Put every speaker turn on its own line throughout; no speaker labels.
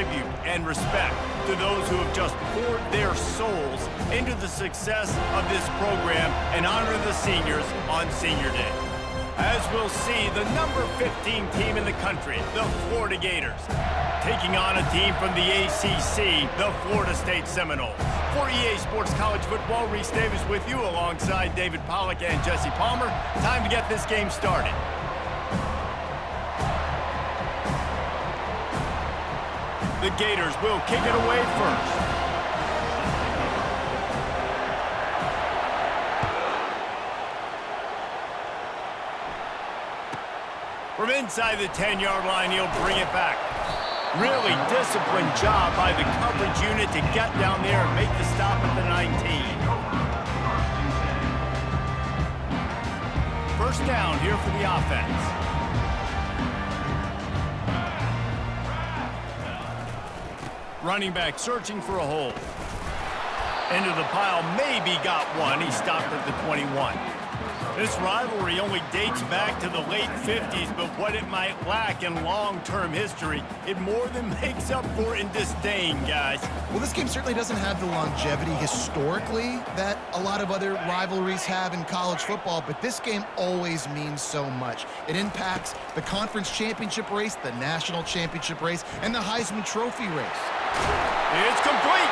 tribute and respect to those who have just poured their souls into the success of this program and honor the seniors on Senior Day. As we'll see, the number 15 team in the country, the Florida Gators, taking on a team from the ACC, the Florida State Seminoles. For EA Sports College Football, Reese Davis with you alongside David Pollack and Jesse Palmer. Time to get this game started. The Gators will kick it away first. From inside the 10-yard line, he'll bring it back. Really disciplined job by the coverage unit to get down there and make the stop at the 19. First down here for the offense. Running back searching for a hole. Into the pile, maybe got one. He stopped at the 21. This rivalry only dates back to the late 50s, but what it might lack in long-term history, it more than makes up for in disdain, guys.
Well, this game certainly doesn't have the longevity historically that a lot of other rivalries have in college football, but this game always means so much. It impacts the conference championship race, the national championship race, and the Heisman Trophy race.
It's complete.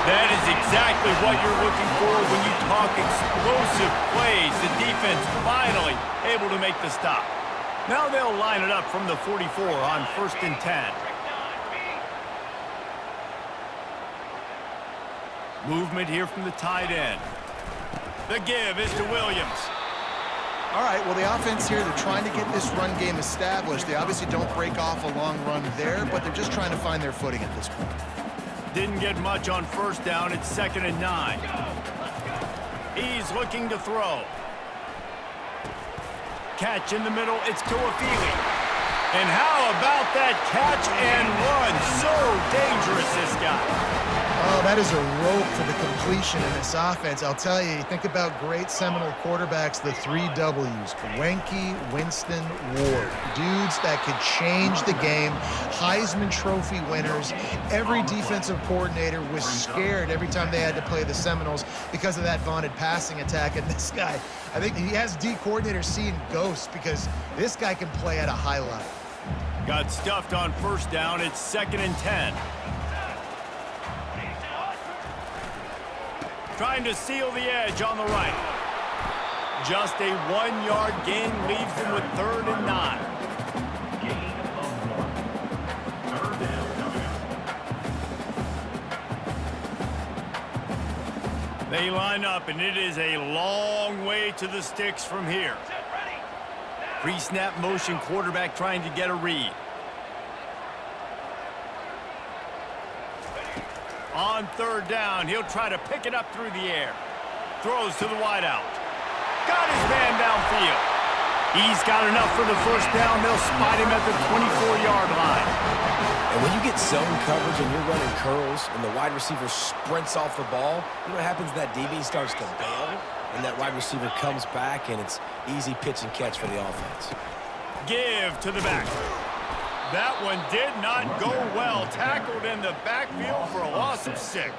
That is exactly what you're looking for when you talk explosive plays. The defense finally able to make the stop. Now they'll line it up from the 44 on 1st and 10. Movement here from the tight end. The give is to Williams.
All right, well, the offense here, they're trying to get this run game established. They obviously don't break off a long run there, but they're just trying to find their footing at this point.
Didn't get much on first down. It's 2nd and 9. He's looking to throw. Catch in the middle. It's Toafili. And how about that catch and run? So dangerous, this guy.
Oh, that is a rope for the completion in this offense. I'll tell you, think about great Seminole quarterbacks, the 3 W's, Wenke, Winston, Ward. Dudes that could change the game, Heisman Trophy winners. Every defensive coordinator was scared every time they had to play the Seminoles because of that vaunted passing attack. And this guy, I think he has D coordinators seeing ghosts because this guy can play at a high level.
Got stuffed on first down. It's 2nd and 10. Trying to seal the edge on the right. Just a 1-yard gain leaves them with 3rd and 9. They line up, and it is a long way to the sticks from here. Pre-snap motion, quarterback trying to get a read. On 3rd down, he'll try to pick it up through the air. Throws to the wideout. Got his man downfield. He's got enough for the first down. They'll spot him at the 24-yard line.
And when you get zone coverage and you're running curls and the wide receiver sprints off the ball, you know what happens? That DB starts to bail, and that wide receiver comes back, and it's easy pitch and catch for the offense.
Give to the back. That one did not go well. Tackled in the backfield for a loss of 6.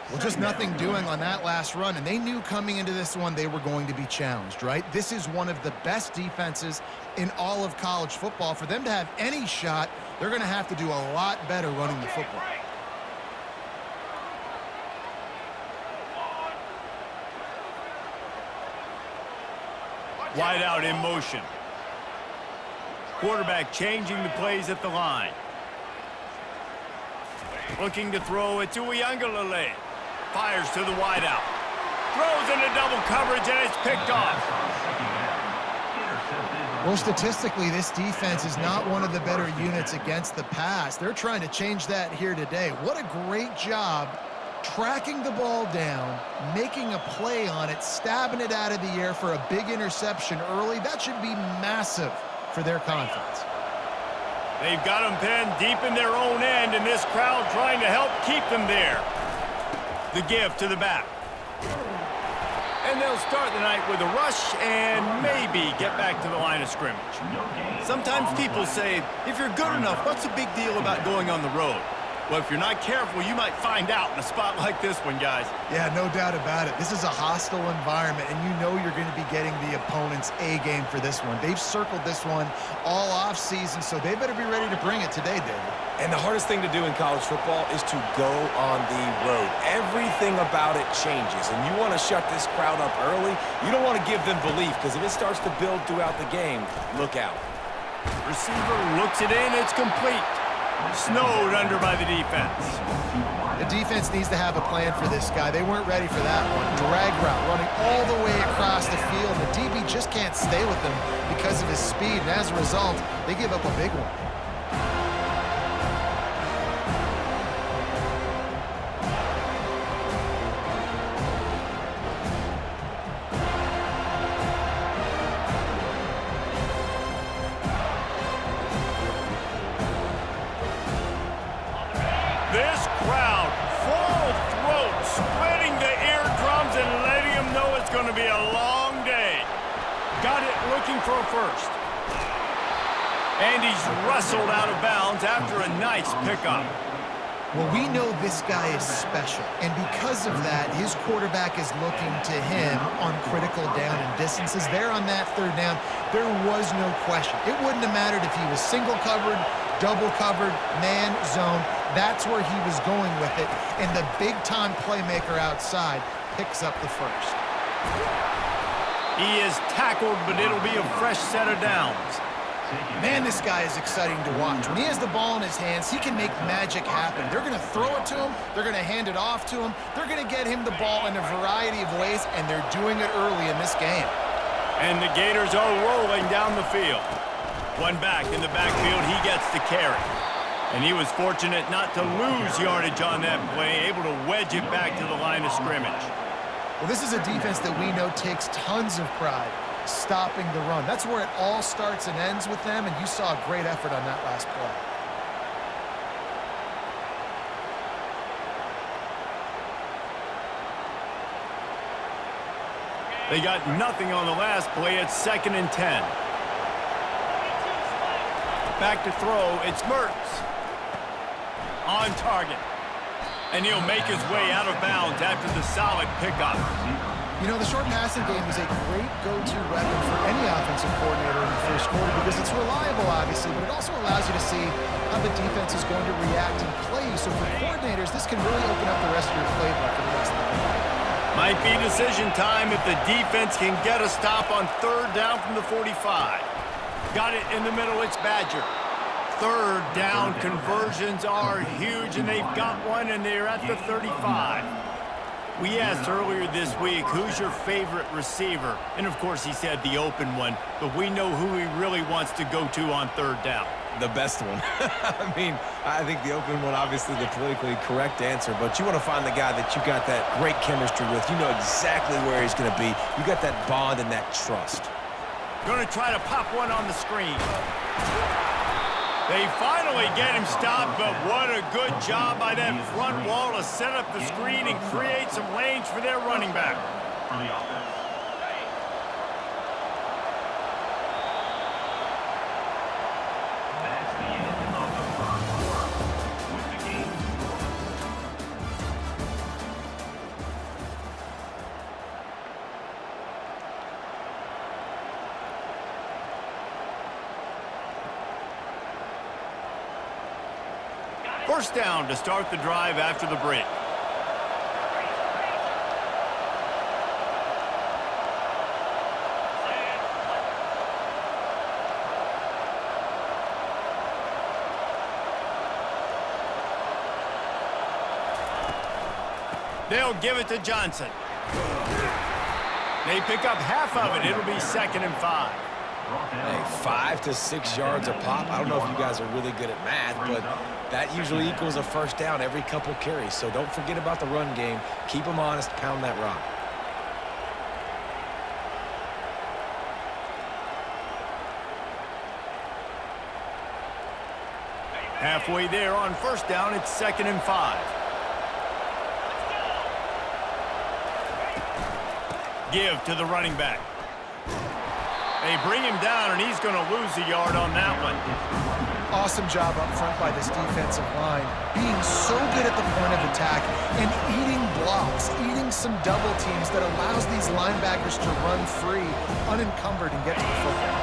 Well, just nothing doing on that last run, and they knew coming into this one they were going to be challenged, right? This is one of the best defenses in all of college football. For them to have any shot, they're going to have to do a lot better running the football.
Wide out in motion. Quarterback changing the plays at the line. Looking to throw it to Uiagalelei. Fires to the wideout. Throws into double coverage, and it's picked off.
Well, statistically, this defense is not one of the better units against the pass. They're trying to change that here today. What a great job tracking the ball down, making a play on it, stabbing it out of the air for a big interception early. That should be massive for their confidence.
They've got them pinned deep in their own end, and this crowd trying to help keep them there. The give to the back. And they'll start the night with a rush and maybe get back to the line of scrimmage. Sometimes people say, if you're good enough, what's the big deal about going on the road? Well, if you're not careful, you might find out in a spot like this one, guys.
Yeah, no doubt about it. This is a hostile environment, and you know you're going to be getting the opponent's A-game for this one. They've circled this one all off-season, so they better be ready to bring it today, David.
And the hardest thing to do in college football is to go on the road. Everything about it changes, and you want to shut this crowd up early. You don't want to give them belief, because if it starts to build throughout the game, look out.
Receiver looks it in. It's complete. Snowed under by the defense.
The defense needs to have a plan for this guy. They weren't ready for that one. Drag route running all the way across the field. The DB just can't stay with him because of his speed, and as a result, they give up a big one.
This crowd, full throat, splitting the eardrums and letting them know it's going to be a long day. Got it looking for a first. And he's wrestled out of bounds after a nice pickup.
Well, we know this guy is special, and because of that, his quarterback is looking to him on critical down and distances. There on that third down, there was no question. It wouldn't have mattered if he was single covered, double covered, man, zone. That's where he was going with it, and the big-time playmaker outside picks up the first.
He is tackled, but it'll be a fresh set of downs.
Man, this guy is exciting to watch. When he has the ball in his hands, he can make magic happen. They're going to throw it to him. They're going to hand it off to him. They're going to get him the ball in a variety of ways, and they're doing it early in this game.
And the Gators are rolling down the field. One back in the backfield, he gets the carry. And he was fortunate not to lose yardage on that play, able to wedge it back to the line of scrimmage.
Well, this is a defense that we know takes tons of pride stopping the run. That's where it all starts and ends with them, and you saw a great effort on that last play.
They got nothing on the last play. It's 2nd and 10. Back to throw. It's Mertz. On target. And he'll make his way out of bounds after the solid pickup.
You know, the short passing game is a great go-to weapon for any offensive coordinator in the first quarter because it's reliable, obviously, but it also allows you to see how the defense is going to react and play. So for coordinators, this can really open up the rest of your playbook for the rest of the game.
Might be decision time if the defense can get a stop on 3rd down from the 45. Got it in the middle. It's Badger. 3rd down conversions are huge, and they've got one, and they're at the 35. We asked earlier this week, who's your favorite receiver? And, of course, he said the open one, but we know who he really wants to go to on 3rd down.
The best one. I mean, I think the open one, obviously the politically correct answer, but you want to find the guy that you got that great chemistry with. You know exactly where he's going to be. You got that bond and that trust.
Going to try to pop one on the screen. They finally get him stopped, but what a good job by that front wall to set up the screen and create some lanes for their running back. First down to start the drive after the break. They'll give it to Johnson. They pick up half of it. It'll be 2nd and 5.
Hey, 5 to 6 yards a pop. I don't know if you guys are really good at math, but that usually equals a first down every couple carries. So don't forget about the run game. Keep them honest. Pound that rock.
Halfway there on first down, it's 2nd and 5. give to the running back. They bring him down, and he's going to lose a yard on that one.
Awesome job up front by this defensive line, being so good at the point of attack and eating blocks, eating some double teams that allows these linebackers to run free, unencumbered, and get to the football.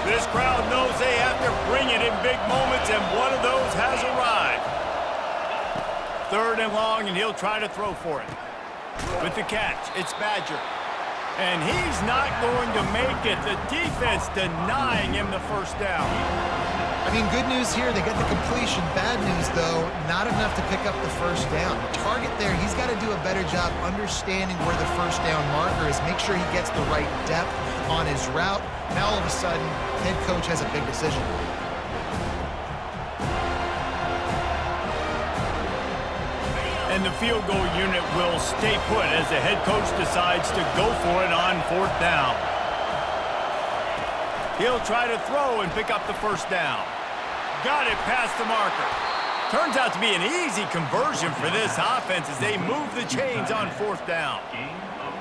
This crowd knows they have to bring it in big moments, and one of those has arrived. 3rd and long, and he'll try to throw for it. With the catch, it's Badger. And he's not going to make it. The defense denying him the first down.
I mean, good news here, they get the completion. Bad news, though, not enough to pick up the first down. The target there, he's got to do a better job understanding where the first down marker is, make sure he gets the right depth on his route. Now, all of a sudden, head coach has a big decision.
And the field goal unit will stay put as the head coach decides to go for it on 4th down. He'll try to throw and pick up the first down. Got it past the marker. Turns out to be an easy conversion for this offense as they move the chains on 4th down.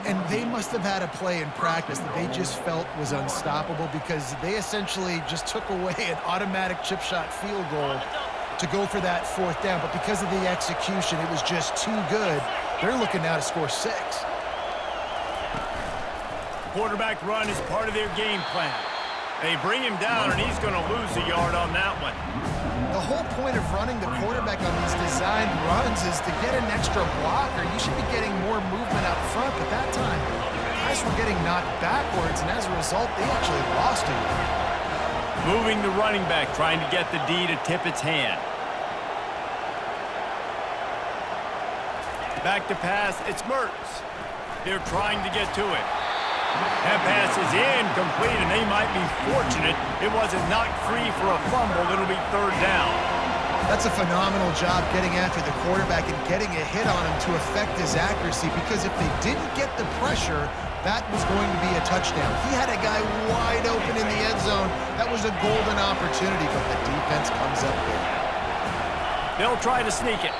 And they must have had a play in practice that they just felt was unstoppable because they essentially just took away an automatic chip shot field goal to go for that 4th down. But because of the execution, it was just too good. They're looking now to score 6.
Quarterback run is part of their game plan. They bring him down, and he's going to lose a yard on that one.
The whole point of running the quarterback on these designed runs is to get an extra blocker. You should be getting more movement up front, but that time, guys were getting knocked backwards, and as a result, they actually lost it.
Moving the running back, trying to get the D to tip its hand. Back to pass, it's Mertz. They're trying to get to it. That pass is incomplete, and they might be fortunate it wasn't knocked free for a fumble. It'll be 3rd down.
That's a phenomenal job getting after the quarterback and getting a hit on him to affect his accuracy, because if they didn't get the pressure, that was going to be a touchdown. He had a guy wide open in the end zone. That was a golden opportunity, but the defense comes up big.
They'll try to sneak it.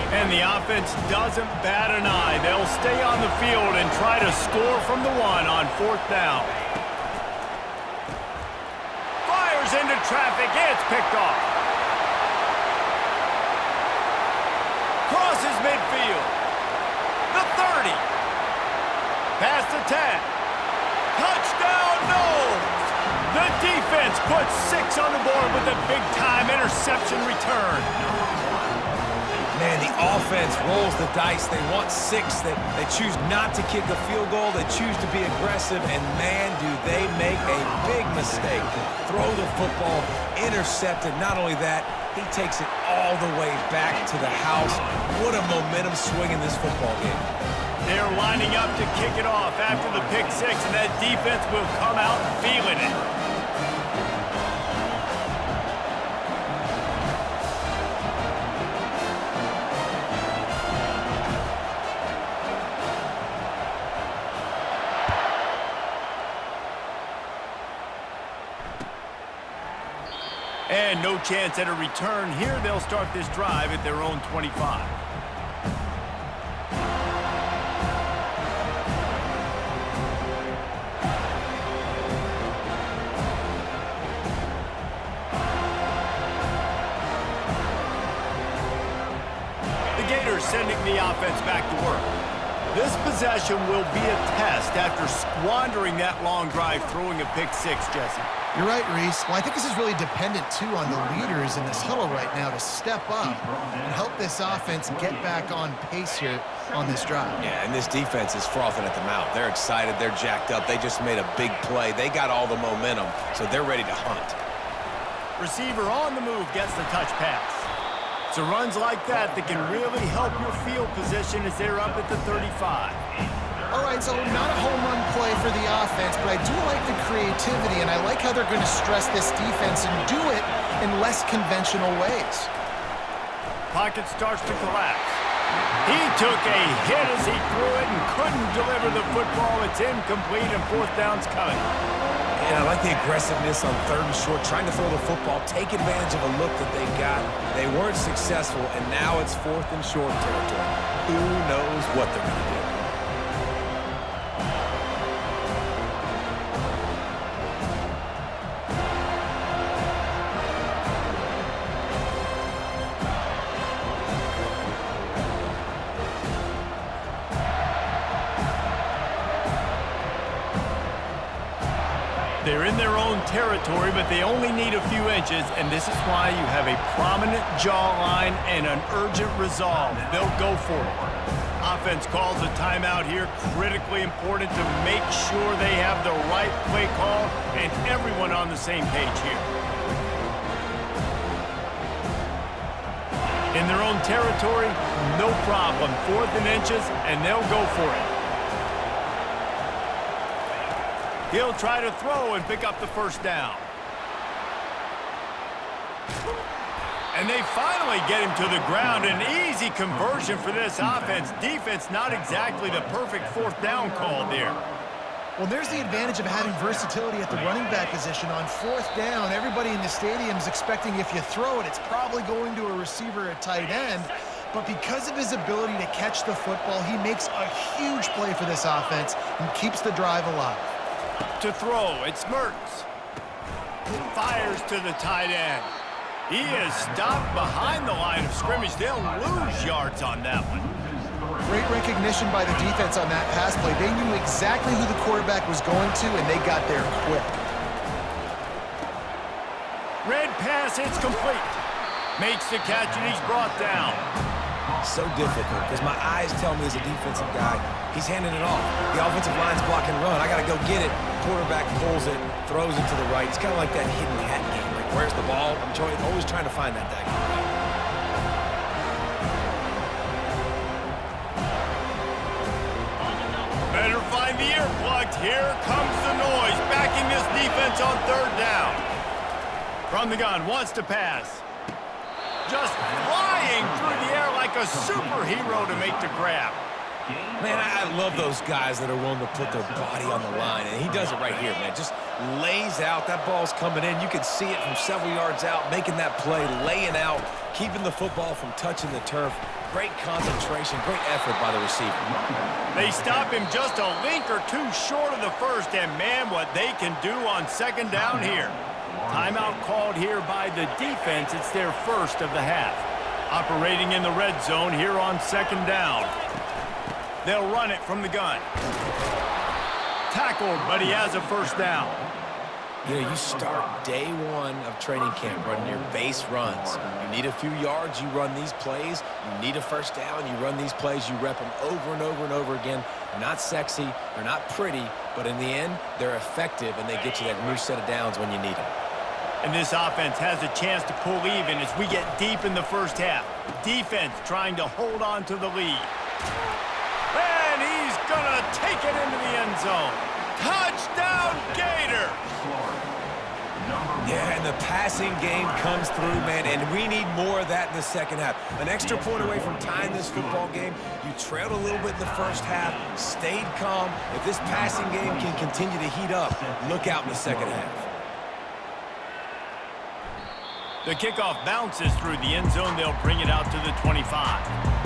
And the offense doesn't bat an eye. They'll stay on the field and try to score from the 1 on 4th down. Fires into traffic. It's picked off. Crosses midfield. The 30. Past the 10. Touchdown, no! The defense puts 6 on the board with a big-time interception return.
Man, the offense rolls the dice. They want 6. They choose not to kick a field goal. They choose to be aggressive, and man, do they make a big mistake. Throw the football, intercepted. Not only that, he takes it all the way back to the house. What a momentum swing in this football game.
They're lining up to kick it off after the pick 6, and that defense will come out feeling it. And no chance at a return here. They'll start this drive at their own 25. The Gators sending the offense back to work. This possession will be a test after squandering that long drive throwing a pick 6, Jesse.
You're right, Reese. Well, I think this is really dependent, too, on the leaders in this huddle right now to step up and help this offense get back on pace here on this drive.
Yeah, and this defense is frothing at the mouth. They're excited. They're jacked up. They just made a big play. They got all the momentum, so they're ready to hunt.
Receiver on the move gets the touch pass. So runs like that can really help your field position as they're up at the 35.
All right, so not a home run play for the offense, but I do like the creativity, and I like how they're going to stress this defense and do it in less conventional ways.
pocket starts to collapse. He took a hit as he threw it and couldn't deliver the football. It's incomplete and fourth down's coming.
And I like the aggressiveness on 3rd and short, trying to throw the football, take advantage of a look that they got. They weren't successful, and now it's 4th and short territory. Who knows what they're going to do?
They're in their own territory, but they only need a few inches, and this is why you have a prominent jawline and an urgent resolve. They'll go for it. Offense calls a timeout here. Critically important to make sure they have the right play call and everyone on the same page here. In their own territory, no problem. 4th and inches, and they'll go for it. He'll try to throw and pick up the first down. And they finally get him to the ground. An easy conversion for this offense. Defense, not exactly the perfect 4th down call there.
Well, there's the advantage of having versatility at the running back position. On 4th down, everybody in the stadium is expecting if you throw it, it's probably going to a receiver at tight end. But because of his ability to catch the football, he makes a huge play for this offense and keeps the drive alive.
To throw, it's Mertz. Fires to the tight end. He is stopped behind the line of scrimmage. They'll lose yards on that one.
Great recognition by the defense on that pass play. They knew exactly who the quarterback was going to, and they got there quick.
Red pass, it's complete. Makes the catch, and he's brought down.
So difficult because my eyes tell me as a defensive guy, he's handing it off. The offensive line's block and run. I got to go get it. Quarterback pulls it, throws it to the right. It's kind of like that hidden hat game. Like, where's the ball? I'm always trying to find that guy.
Better find the earplugs. Here comes the noise. Backing this defense on 3rd down. From the gun, wants to pass. Just flying through the air like a superhero to make the grab.
Man, I love those guys that are willing to put their body on the line, and he does it right here, man. Just lays out. That ball's coming in. You can see it from several yards out, making that play, laying out, keeping the football from touching the turf. Great concentration, great effort by the receiver.
They stop him just a link or two short of the first, and man, what they can do on 2nd down here. Timeout called here by the defense. It's their first of the half. Operating in the red zone here on 2nd down. They'll run it from the gun. Tackled, but he has a first down.
You know, you start day 1 of training camp running your base runs. You need a few yards, you run these plays. You need a first down, you run these plays. You rep them over and over and over again. They're not sexy, they're not pretty, but in the end, they're effective, and they get you that new set of downs when you need them.
And this offense has a chance to pull even as we get deep in the first half. Defense trying to hold on to the lead. And he's going to take it into the end zone. Touchdown, Gator!
Yeah, and the passing game comes through, man, and we need more of that in the second half. An extra point away from tying this football game. You trailed a little bit in the first half, stayed calm. If this passing game can continue to heat up, look out in the second half.
The kickoff bounces through the end zone. They'll bring it out to the 25.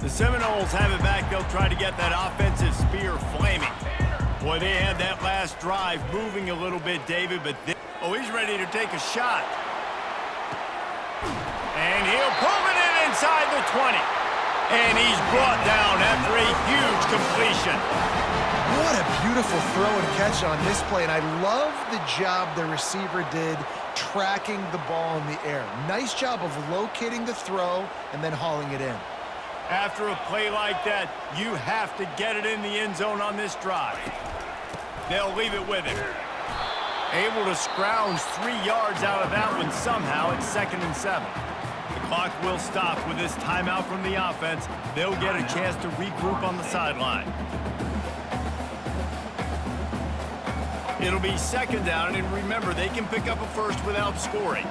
The Seminoles have it back. They'll try to get that offensive spear flaming. Boy, they had that last drive moving a little bit, David, but he's ready to take a shot. And he'll pull it in inside the 20. And he's brought down after a huge completion.
What a beautiful throw and catch on this play, and I love the job the receiver did tracking the ball in the air. Nice job of locating the throw and then hauling it in.
After a play like that, you have to get it in the end zone on this drive. They'll leave it with him. Able to scrounge 3 yards out of that one somehow at 2nd and 7. The clock will stop with this timeout from the offense. They'll get a chance to regroup on the sideline. It'll be 2nd down, and remember, they can pick up a first without scoring.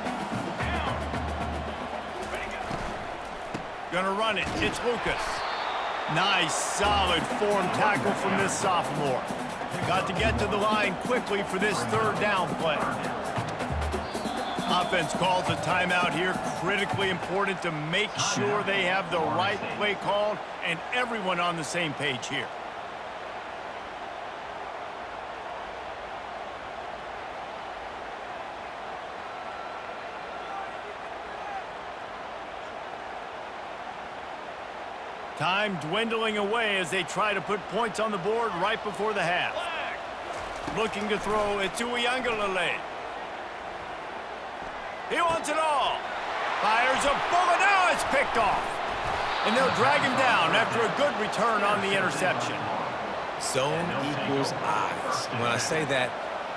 Gonna run it. It's Lucas. Nice, solid form tackle from this sophomore. Got to get to the line quickly for this 3rd down play. Offense calls a timeout here. Critically important to make sure they have the right play called and everyone on the same page here. Time dwindling away as they try to put points on the board right before the half. Looking to throw it to Uiagalelei. He wants it all. Fires a bullet. Now it's picked off. And they'll drag him down after a good return on the interception.
Zone equals eyes. When I say that,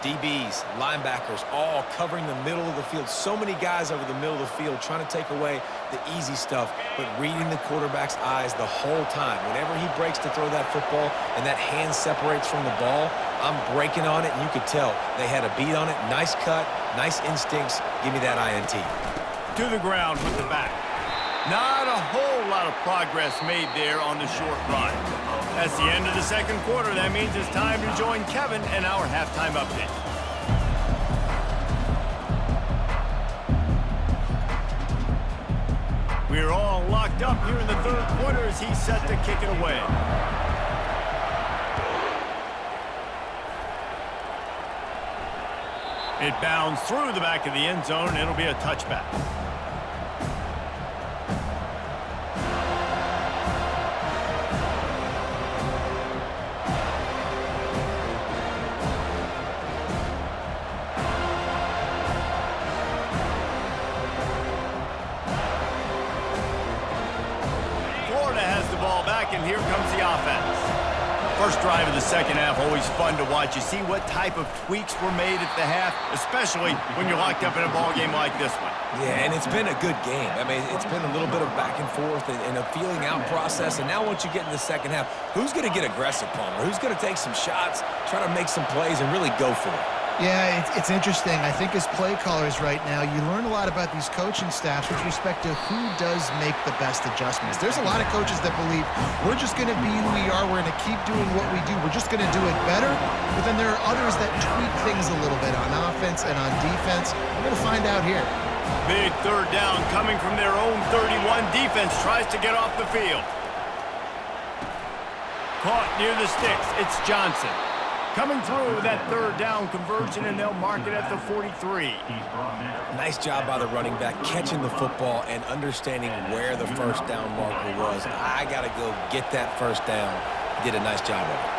DBs, linebackers, all covering the middle of the field. So many guys over the middle of the field trying to take away the easy stuff, but reading the quarterback's eyes the whole time. Whenever he breaks to throw that football and that hand separates from the ball, I'm breaking on it, and you could tell they had a beat on it. Nice cut, nice instincts. Give me that INT.
To the ground with the back. Not a whole lot of progress made there on the short run. That's the end of the 2nd quarter. That means it's time to join Kevin and our halftime update. We're all locked up here in the 3rd quarter as he's set to kick it away. It bounds through the back of the end zone, and it'll be a touchback. And here comes the offense. First drive of the 2nd half, always fun to watch. You see what type of tweaks were made at the half, especially when you're locked up in a ball game like this one.
Yeah, and it's been a good game. I mean, it's been a little bit of back and forth and a feeling out process. And now once you get in the 2nd half, who's going to get aggressive, Palmer? Who's going to take some shots, try to make some plays, and really go for it?
Yeah, it's interesting. I think as play callers right now, you learn a lot about these coaching staffs with respect to who does make the best adjustments. There's a lot of coaches that believe we're just going to be who we are. We're going to keep doing what we do. We're just going to do it better. But then there are others that tweak things a little bit on offense and on defense. We're going to find out here.
Big 3rd down coming from their own 31. Defense tries to get off the field. Caught near the sticks. It's Johnson. Coming through that 3rd down conversion, and they'll mark it at the 43.
Nice job by the running back, catching the football and understanding where the 1st down marker was. I got to go get that 1st down. He did a nice job of it.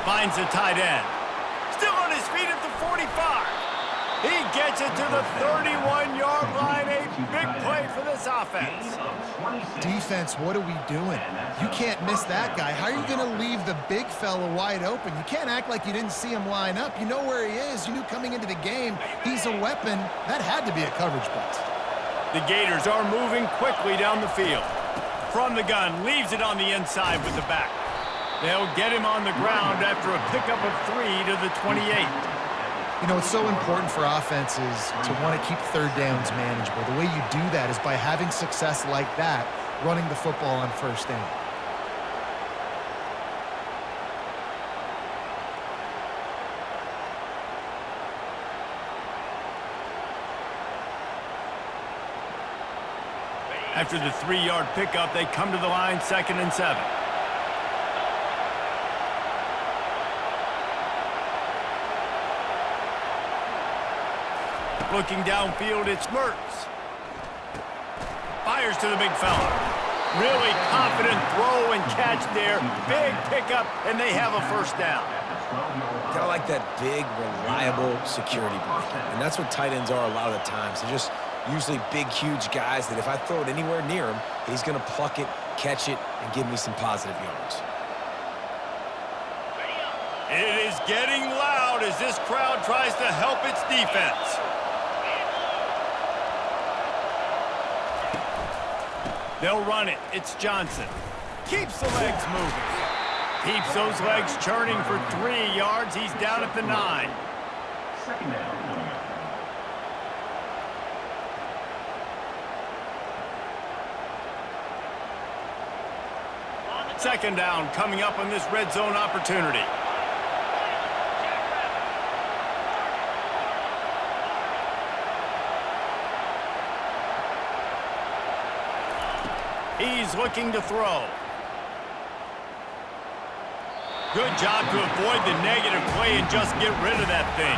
Finds the tight end. Still on his feet at the 45. He gets it to the 31-yard line. A big play for this offense.
Defense, what are we doing? You can't miss that guy. How are you going to leave the big fella wide open? You can't act like you didn't see him line up. You know where he is. You knew coming into the game he's a weapon. That had to be a coverage bust.
The Gators are moving quickly down the field. From the gun, leaves it on the inside with the back. They'll get him on the ground after a pickup of 3 to the 28.
You know, it's so important for offenses to want to keep 3rd downs manageable. The way you do that is by having success like that, running the football on 1st down.
After the 3-yard pickup, they come to the line, 2nd and 7. Looking downfield, it's Mertz. Fires to the big fella. Really confident throw and catch there. Big pickup, and they have a 1st down.
Kind of like that big, reliable security blanket. And that's what tight ends are a lot of the times. They're just usually big, huge guys that if I throw it anywhere near him, he's going to pluck it, catch it, and give me some positive yards.
It is getting loud as this crowd tries to help its defense. They'll run it. It's Johnson. Keeps the legs moving. Keeps those legs churning for 3 yards. He's down at the 9.
Second down.
Second down coming up on this red zone opportunity. He's looking to throw. Good job to avoid the negative play and just get rid of that thing.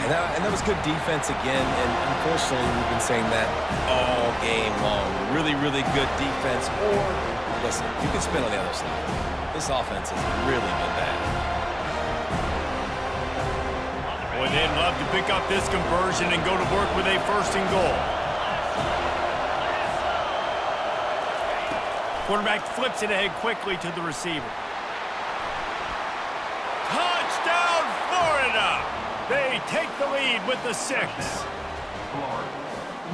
And that was good defense again, and unfortunately we've been saying that all game long. Really, really good defense, or, listen, you can spin on the other side. This offense has really been bad.
Boy, they'd love to pick up this conversion and go to work with a 1st and goal. Quarterback flips it ahead quickly to the receiver. Touchdown, Florida! They take the lead with the 6.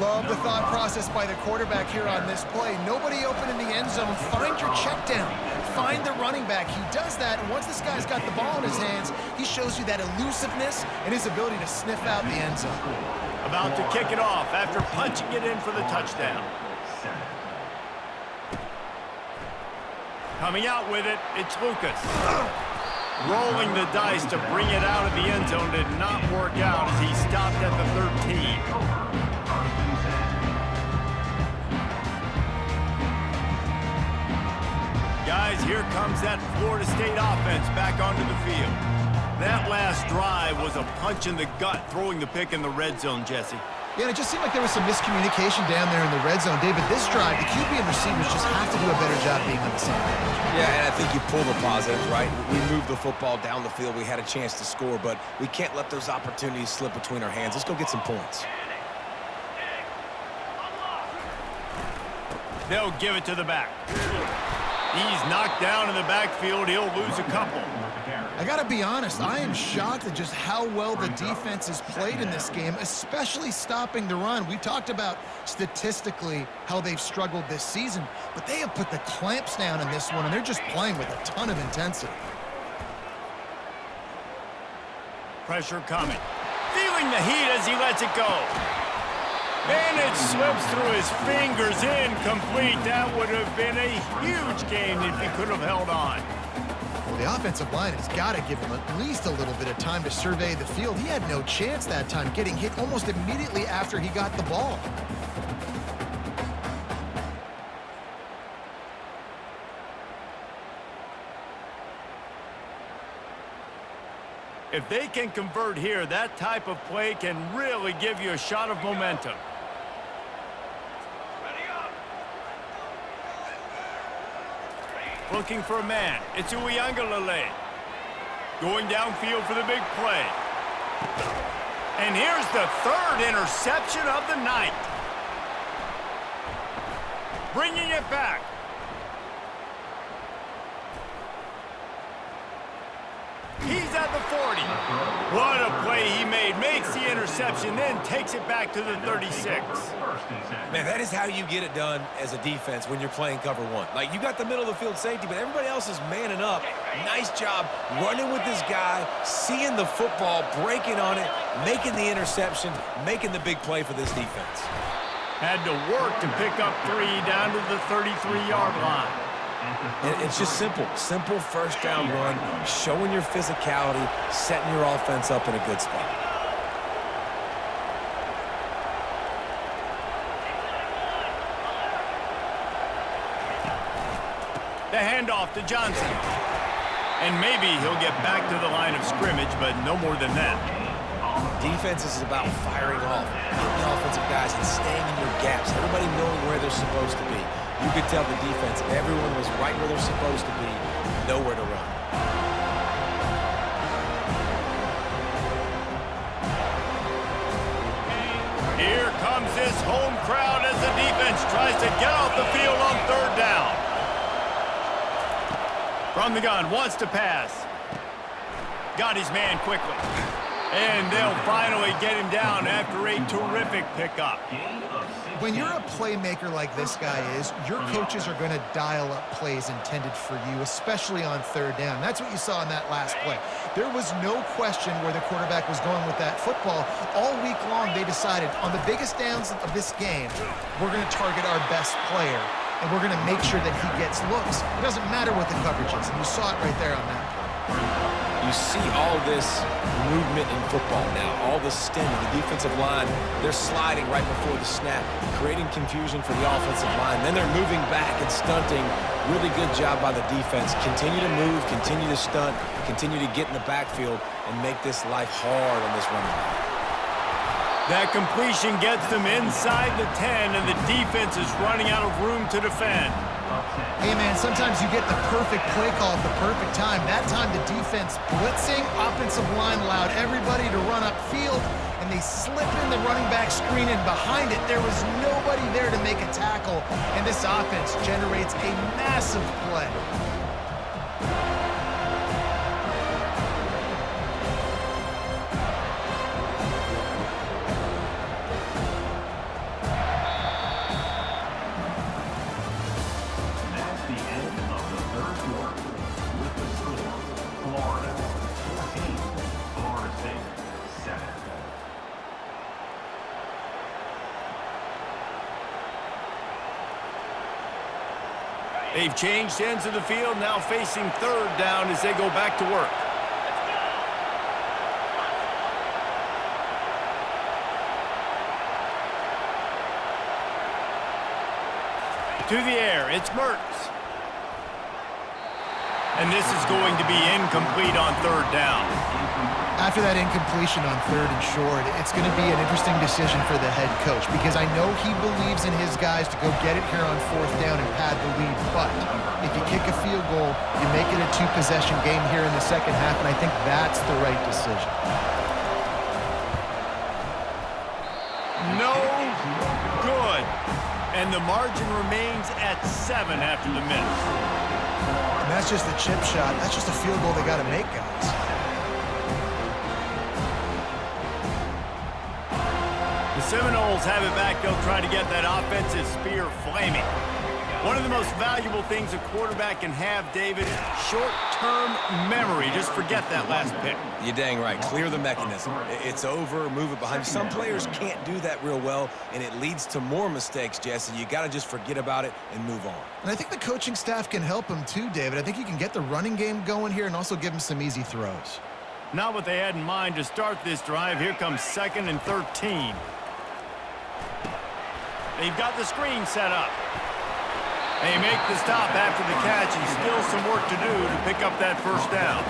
Love the thought process by the quarterback here on this play. Nobody open in the end zone. Find your check down. Find the running back. He does that, and once this guy's got the ball in his hands, he shows you that elusiveness and his ability to sniff out the end zone.
About to kick it off after punching it in for the touchdown. Coming out with it, it's Lucas. Rolling the dice to bring it out of the end zone did not work out as he stopped at the 13. Guys, here comes that Florida State offense back onto the field. That last drive was a punch in the gut, throwing the pick in the red zone, Jesse.
Yeah, and it just seemed like there was some miscommunication down there in the red zone. David, this drive, the QB and receivers just have to do a better job being on the same page.
Yeah, and I think you pull the positives, right? We moved the football down the field. We had a chance to score, but we can't let those opportunities slip between our hands. Let's go get some points.
They'll give it to the back. He's knocked down in the backfield. He'll lose a couple.
I got to be honest, I am shocked at just how well the defense has played in this game, especially stopping the run. We talked about statistically how they've struggled this season, but they have put the clamps down in this one, and they're just playing with a ton of intensity.
Pressure coming. Feeling the heat as he lets it go. And it slips through his fingers, incomplete. That would have been a huge gain if he could have held on.
Well, the offensive line has got to give him at least a little bit of time to survey the field. He had no chance that time, getting hit almost immediately after he got the ball.
If they can convert here, that type of play can really give you a shot of momentum. Looking for a man. It's Uiagalelei. Going downfield for the big play. And here's the 3rd interception of the night. Bringing it back. He's at the 40. What a play he made. Makes the interception, then takes it back to the 36.
Man, that is how you get it done as a defense when you're playing cover one. Like, you got the middle of the field safety, but everybody else is manning up. Nice job running with this guy, seeing the football, breaking on it, making the interception, making the big play for this defense.
Had to work to pick up 3 down to the 33-yard line.
And it's just simple. Simple first down run, showing your physicality, setting your offense up in a good spot.
The handoff to Johnson. And maybe he'll get back to the line of scrimmage, but no more than that.
Defense is about firing off, hitting the offensive guys and staying in your gaps, everybody knowing where they're supposed to be. You could tell the defense, everyone was right where they're supposed to be, nowhere to run.
Here comes this home crowd as the defense tries to get off the field on 3rd down. From the gun, wants to pass. Got his man quickly. And they'll finally get him down after a terrific pickup.
When you're a playmaker like this guy is, your coaches are going to dial up plays intended for you, especially on third down. That's what you saw in that last play. There was no question where the quarterback was going with that football. All week long, they decided on the biggest downs of this game, we're going to target our best player, and we're going to make sure that he gets looks. It doesn't matter what the coverage is, and you saw it right there on that play.
You see all this movement in football now, all the stemming, the defensive line, they're sliding right before the snap, creating confusion for the offensive line. Then they're moving back and stunting. Really good job by the defense. Continue to move, continue to stunt, continue to get in the backfield and make this life hard on this running back.
That completion gets them inside the 10, and the defense is running out of room to defend.
Hey, man, sometimes you get the perfect play call at the perfect time. That time the defense blitzing, offensive line allowed everybody to run upfield, and they slip in the running back screen, and behind it there was nobody there to make a tackle, and this offense generates a massive play.
They've changed ends of the field, now facing third down as they go back to work. To the air, it's Mertz. And this is going to be incomplete on third down.
After that incompletion on third and short, it's going to be an interesting decision for the head coach because I know he believes in his guys to go get it here on fourth down and pad the lead. But if you kick a field goal, you make it a two-possession game here in the second half, and I think that's the right decision.
No good. And the margin remains at 7 after the miss.
And that's just a chip shot. That's just a field goal they got to make, guys.
The Seminoles have it back. They'll try to get that offensive spear flaming. One of the most valuable things a quarterback can have, David, short-term memory. Just forget that last pick.
You're dang right. Clear the mechanism. It's over. Move it behind you. Some players can't do that real well, and it leads to more mistakes, Jesse. You got to just forget about it and move on.
And I think the coaching staff can help him too, David. I think you can get the running game going here and also give him some easy throws.
Not what they had in mind to start this drive. Here comes 2nd and 13. They've got the screen set up. They make the stop after the catch, and still some work to do to pick up that first down.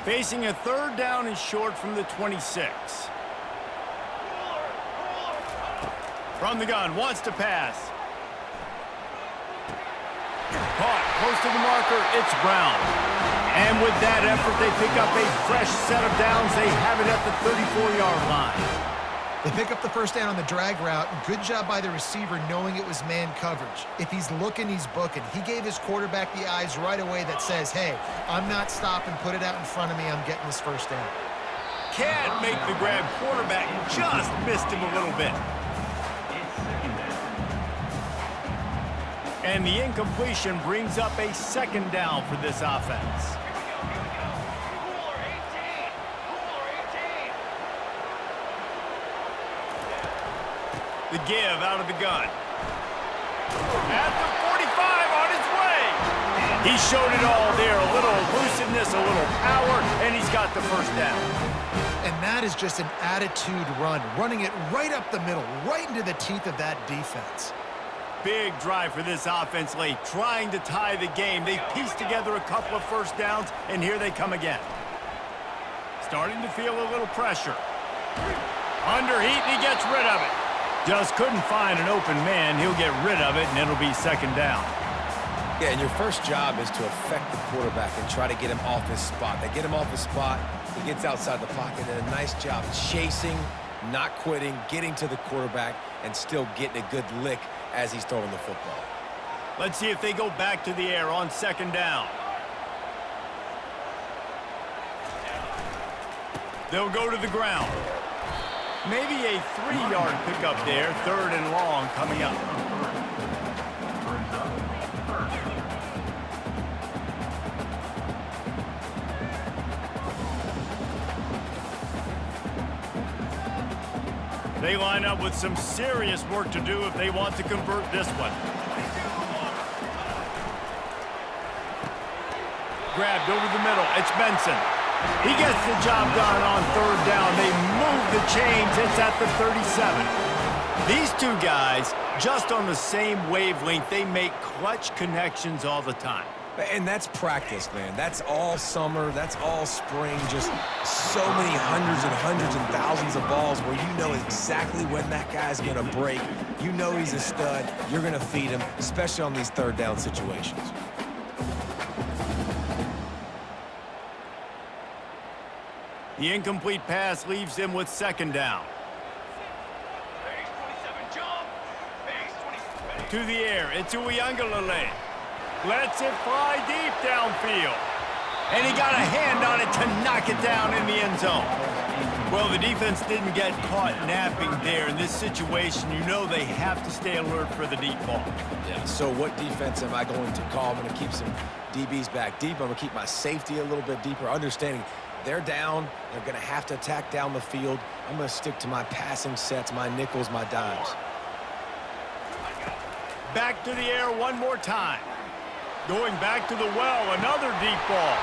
Facing a third down and short from the 26. From the gun, wants to pass. Caught, close to the marker, it's Brown. And with that effort, they pick up a fresh set of downs. They have it at the 34-yard line.
They pick up the first down on the drag route. Good job by the receiver knowing it was man coverage. If he's looking, he's booking. He gave his quarterback the eyes right away that says, hey, I'm not stopping, put it out in front of me, I'm getting this first down.
Can't make the grab. Quarterback just missed him a little bit. And the incompletion brings up a second down for this offense. The give out of the gun. At the 45, on his way. He showed it all there. A little elusiveness, a little power, and he's got the first down.
And that is just an attitude run, running it right up the middle, right into the teeth of that defense.
Big drive for this offense late, trying to tie the game. They've pieced together a couple of first downs, and here they come again. Starting to feel a little pressure. Under heat, and he gets rid of it. Just couldn't find an open man. He'll get rid of it, and it'll be second down.
Yeah, and your first job is to affect the quarterback and try to get him off his spot. They get him off his spot, he gets outside the pocket, and a nice job chasing, not quitting, getting to the quarterback, and still getting a good lick as he's throwing the football.
Let's see if they go back to the air on second down. They'll go to the ground. Maybe a 3-yard pickup there, 3rd and long coming up. They line up with some serious work to do if they want to convert this one. Grabbed over the middle. It's Benson. He gets the job done on 3rd down. They move the chains. It's at the 37. These two guys, just on the same wavelength, they make clutch connections all the time.
And that's practice, man. That's all summer. That's all spring. Just so many hundreds and thousands of balls where you know exactly when that guy's going to break. You know he's a stud. You're going to feed him, especially on these 3rd down situations.
The incomplete pass leaves him with 2nd down. To the air. It's Uiagalelei. Lets it fly deep downfield. And he got a hand on it to knock it down in the end zone. Well, the defense didn't get caught napping there. In this situation, you know they have to stay alert for the deep ball.
Yeah, so what defense am I going to call? I'm going to keep some DBs back deep. I'm going to keep my safety a little bit deeper, understanding they're down. They're going to have to attack down the field. I'm going to stick to my passing sets, my nickels, my dimes.
Back to the air one more time. Going back to the well, another deep ball.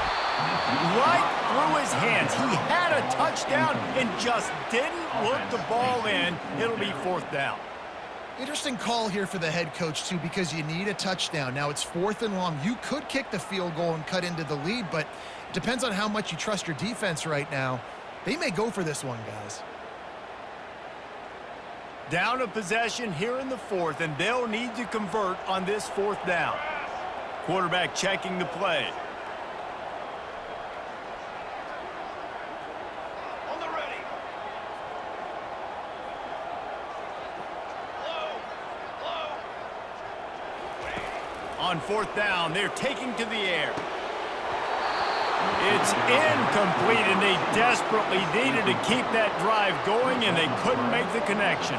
Right through his hands. He had a touchdown and just didn't look the ball in. It'll be 4th down.
Interesting call here for the head coach, too, because you need a touchdown. Now, it's 4th and long. You could kick the field goal and cut into the lead, but it depends on how much you trust your defense right now. They may go for this one, guys.
Down a possession here in the 4th, and they'll need to convert on this 4th down. Quarterback checking the play.
On the ready. Low.
On 4th down, they're taking to the air. It's incomplete, and they desperately needed to keep that drive going, and they couldn't make the connection.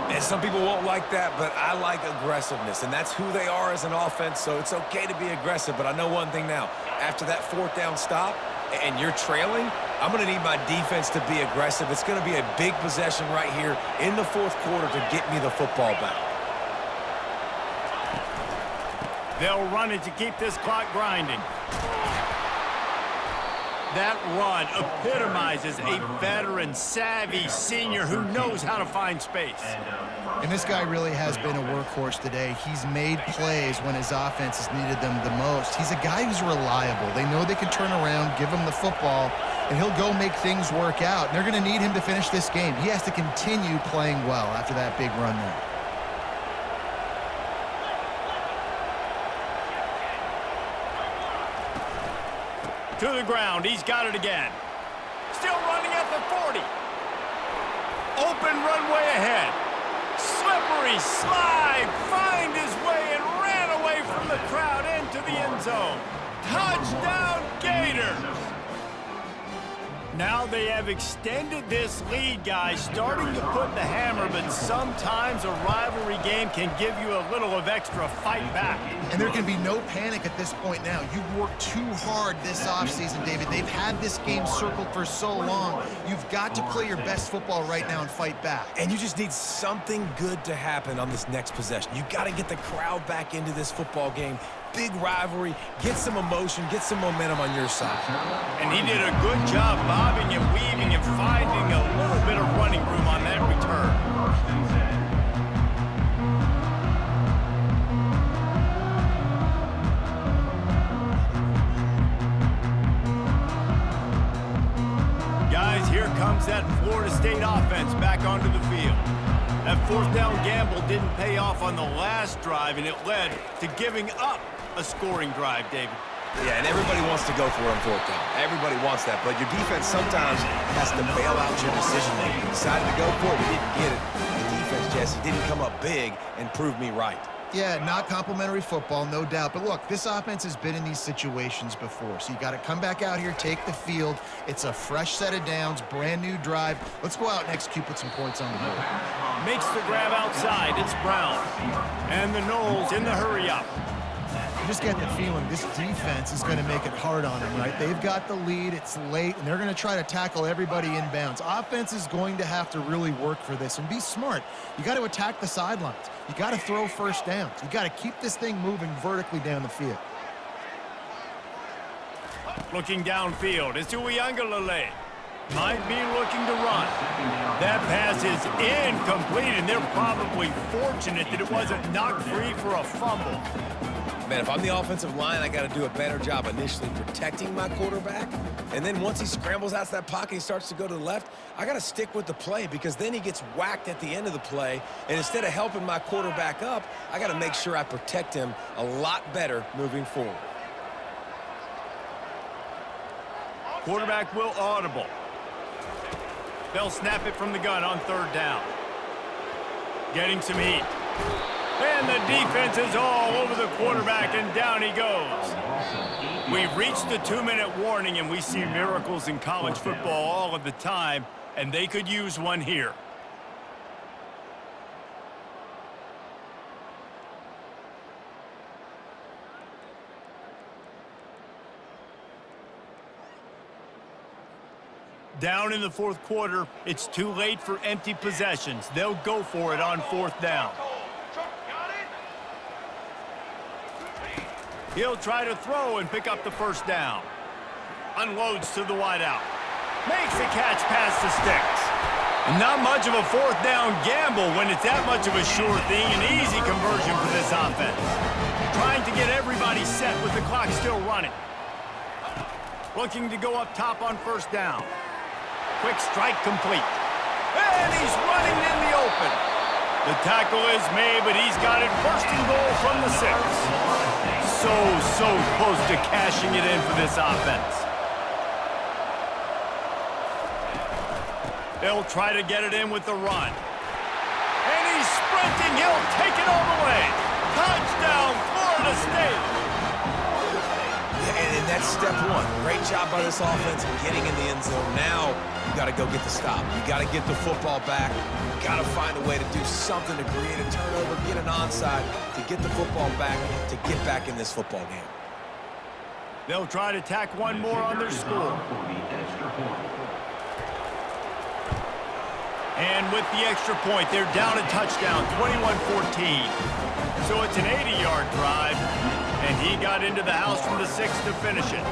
And some people won't like that, but I like aggressiveness, and that's who they are as an offense, so it's okay to be aggressive. But I know one thing now. After that 4th down stop and you're trailing, I'm going to need my defense to be aggressive. It's going to be a big possession right here in the 4th quarter to get me the football back.
They'll run it to keep this clock grinding. That run epitomizes a veteran, savvy senior who knows how to find space.
And this guy really has been a workhorse today. He's made plays when his offense has needed them the most. He's a guy who's reliable. They know they can turn around, give him the football, and he'll go make things work out. And they're going to need him to finish this game. He has to continue playing well after that big run there.
To the ground, he's got it again. Still running at the 40. Open runway ahead. Slippery slide, find his way and ran away from the crowd into the end zone. Touchdown Gators! Now they have extended this lead, guys, starting to put the hammer, but sometimes a rivalry game can give you a little of extra fight back.
And there can be no panic at this point now. You've worked too hard this offseason, David. They've had this game circled for so long. You've got to play your best football right now and fight back.
And you just need something good to happen on this next possession. You got to get the crowd back into this football game. Big rivalry, get some emotion, get some momentum on your side.
And he did a good job bobbing and weaving and finding a little bit of running room on that return. Guys, here comes that Florida State offense back onto the field. That 4th down gamble didn't pay off on the last drive, and it led to giving up a scoring drive, David.
Yeah, and everybody wants to go for it on fourth down. Everybody wants that, but your defense sometimes has to bail out your decision-making. You decided to go for it, you didn't get it. The defense, Jesse, didn't come up big and prove me right.
Yeah, not complimentary football, no doubt. But look, this offense has been in these situations before. So you got to come back out here, take the field. It's a fresh set of downs, brand new drive. Let's go out and execute, put some points on the board.
Makes the grab outside. It's Brown. And the Knowles in the hurry-up.
You just get the feeling this defense is going to make it hard on them, right? They've got the lead, it's late, and they're going to try to tackle everybody inbounds. Offense is going to have to really work for this and be smart. You got to attack the sidelines. You got to throw first downs. You got to keep this thing moving vertically down the field.
Looking downfield, it's Uiagalelei. Might be looking to run. That pass is incomplete, and they're probably fortunate that it wasn't knocked free for a fumble.
Man, if I'm the offensive line, I got to do a better job initially protecting my quarterback. And then once he scrambles out of that pocket, he starts to go to the left, I got to stick with the play because then he gets whacked at the end of the play. And instead of helping my quarterback up, I got to make sure I protect him a lot better moving forward.
Quarterback will audible. They'll snap it from the gun on third down. Getting some heat. And the defense is all over the quarterback, and down he goes. We've reached the 2-minute warning, and we see miracles in college football all of the time, and they could use one here. Down in the fourth quarter, it's too late for empty possessions. They'll go for it on fourth down. He'll try to throw and pick up the first down. Unloads to the wideout. Makes the catch past the sticks. And not much of a fourth down gamble when it's that much of a sure thing. An easy conversion for this offense. Trying to get everybody set with the clock still running. Looking to go up top on first down. Quick strike complete. And he's running in the open. The tackle is made, but he's got it first and goal from the 6. So close to cashing it in for this offense. They'll try to get it in with the run. And he's sprinting. He'll take it all the way. Touchdown, Florida State.
And that's step one. Great job by this offense getting in the end zone. Now you got to go get the stop. You got to get the football back. You got to find a way to do something to create a turnover, get an onside, to get the football back, to get back in this football game.
They'll try to tack one more on their score. And with the extra point, they're down a touchdown, 21-14. So it's an 80-yard drive, and he got into the house from the 6 to finish it.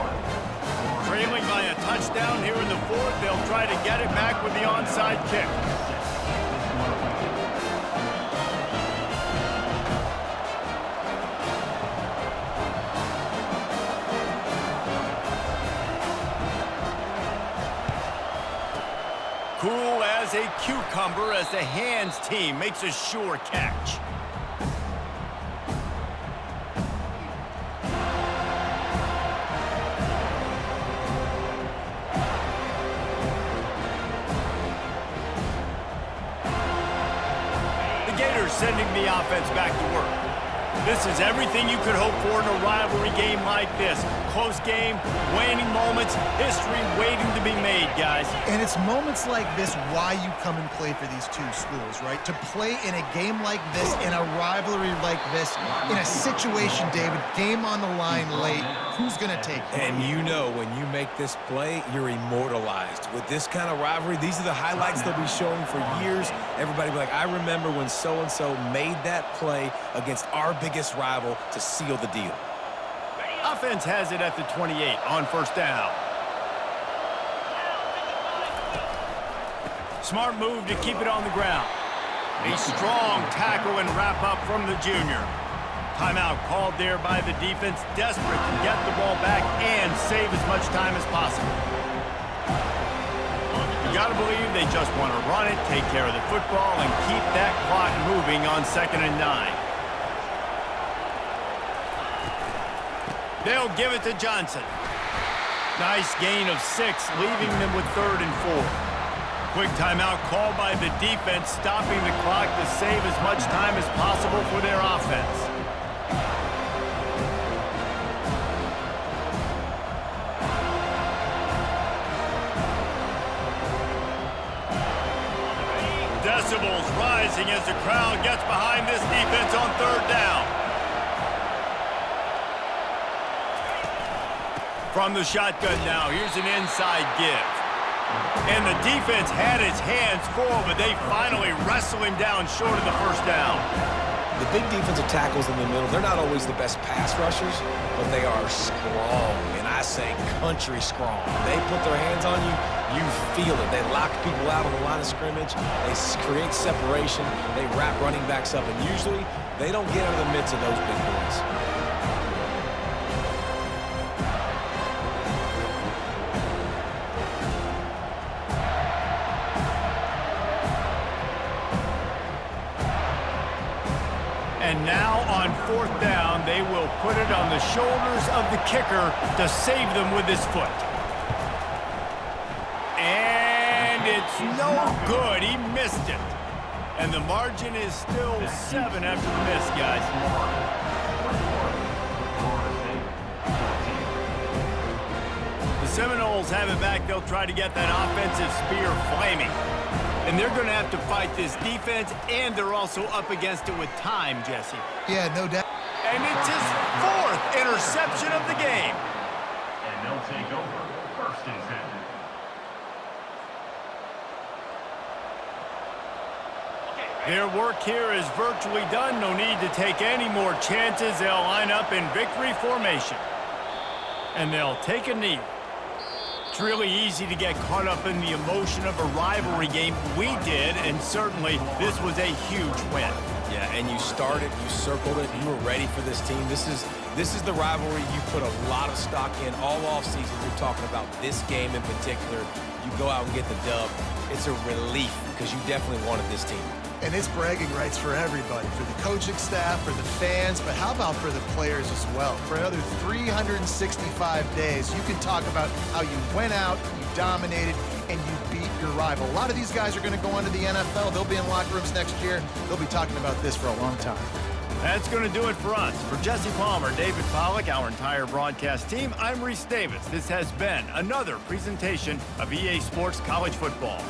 Trailing by a touchdown here in the 4th, they'll try to get it back with the onside kick. Cool as a cucumber as the hands team makes a sure catch. The Gators sending the offense back to work. This is everything you could hope for in a rivalry game like this. Close game, waning moments, history waiting to be made, guys.
And it's moments like this why you come and play for these two schools, right? To play in a game like this, in a rivalry like this, in a situation, David, game on the line late, who's going to take it?
And you know when you make this play, you're immortalized. With this kind of rivalry, these are the highlights they'll be showing for years. Everybody will be like, I remember when so-and-so made that play against our biggest rival to seal the deal.
Offense has it at the 28 on first down. Smart move to keep it on the ground. A strong tackle and wrap up from the junior. Timeout called there by the defense, desperate to get the ball back and save as much time as possible. You gotta believe they just want to run it, take care of the football, and keep that clock moving on 2nd and 9. They'll give it to Johnson. Nice gain of 6, leaving them with 3rd and 4. Quick timeout called by the defense, stopping the clock to save as much time as possible for their offense. Decibels rising as the crowd gets behind this defense on 3rd down. From the shotgun now, here's an inside give. And the defense had its hands full, but they finally wrestle him down short of the 1st down.
The big defensive tackles in the middle, they're not always the best pass rushers, but they are strong, and I say country strong. They put their hands on you, you feel it. They lock people out on the line of scrimmage. They create separation. They wrap running backs up, and usually they don't get out of the midst of those big boys.
And now on 4th down, they will put it on the shoulders of the kicker to save them with his foot. And it's no good. He missed it. And the margin is still 7 after the miss, guys. The Seminoles have it back. They'll try to get that offensive spear flaming. And they're going to have to fight this defense, and they're also up against it with time, Jesse.
Yeah, no doubt.
And it's his 4th interception of the game.
And they'll take over 1st and 10.
Their work here is virtually done. No need to take any more chances. They'll line up in victory formation. And they'll take a knee. It's really easy to get caught up in the emotion of a rivalry game. We did, and certainly this was a huge win.
Yeah, and you started, you circled it, you were ready for this team. This is the rivalry you put a lot of stock in all offseason. You're talking about this game in particular. You go out and get the dub. It's a relief because you definitely wanted this team.
And it's bragging rights for everybody, for the coaching staff, for the fans, but how about for the players as well? For another 365 days, you can talk about how you went out, you dominated, and you beat your rival. A lot of these guys are going to go on to the NFL. They'll be in locker rooms next year. They'll be talking about this for a long time.
That's going to do it for us. For Jesse Palmer, David Pollack, our entire broadcast team, I'm Reese Davis. This has been another presentation of EA Sports College Football.